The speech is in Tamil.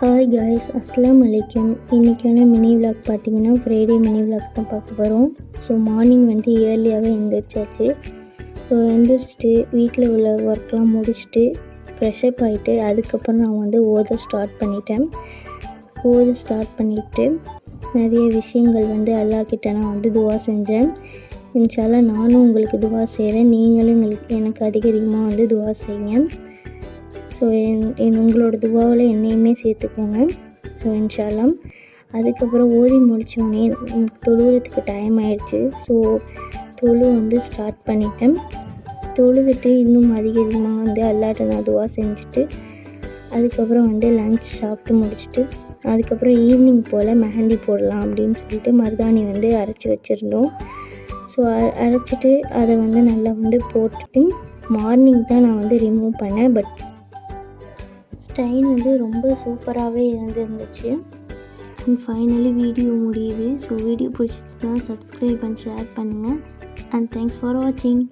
ஹாய் காய்ஸ், அஸ்ஸலாமு அலைக்கும். இன்றைக்கான மினி விலாக் பார்த்தீங்கன்னா ஃப்ரைடே மினி விலாக் தான் பார்க்க போகிறோம். ஸோ மார்னிங் வந்து இயர்லியாகவே எழுந்திரிச்சாச்சு. ஸோ எழுந்திரிச்சிட்டு வீட்டில் உள்ள ஒர்க்லாம் முடிச்சுட்டு ஃப்ரெஷ்அப் ஆகிட்டு அதுக்கப்புறம் நான் வந்து ஓத ஸ்டார்ட் பண்ணிவிட்டு நிறைய விஷயங்கள் வந்து அல்லாஹ்கிட்ட நான் வந்து துவா செஞ்சேன். இன்ஷா அல்லாஹ் நானும் உங்களுக்கு துவா செய்கிறேன், நீங்களும் எனக்கு அதிகமாக வந்து துவா செய்யுங்க. ஸோ உங்களோட துவாவில் என்னையுமே சேர்த்துக்கோங்க. ஸோ இன்ஷா அல்லாஹ் அதுக்கப்புறம் ஓதி முடித்தோடனே தொழுகிறதுக்கு டைம் ஆயிடுச்சு. ஸோ வந்து ஸ்டார்ட் பண்ணிட்டேன். தொழுதுட்டு இன்னும் அதிகமாக வந்து அல்லாஹ்ட்ட நான் துவா செஞ்சுட்டு அதுக்கப்புறம் வந்து லன்ச் சாப்பிட்டு முடிச்சுட்டு அதுக்கப்புறம் ஈவினிங் போல் மெஹந்தி போடலாம் அப்படின்னு சொல்லிட்டு மருதாணி வந்து அரைச்சி வச்சுருந்தோம். ஸோ அரைச்சிட்டு அதை வந்து நல்லா வந்து போட்டுட்டு மார்னிங் தான் நான் வந்து ரிமூவ் பண்ணேன். பட் ஸ்டைல் வந்து ரொம்ப சூப்பராகவே இருந்துச்சு. ஃபைனலி வீடியோ முடியுது. ஸோ வீடியோ பிடிச்சிச்சுன்னா சப்ஸ்கிரைப் அண்ட் ஷேர் பண்ணுங்கள். அண்ட் தேங்க்ஸ் ஃபார் வாட்சிங்.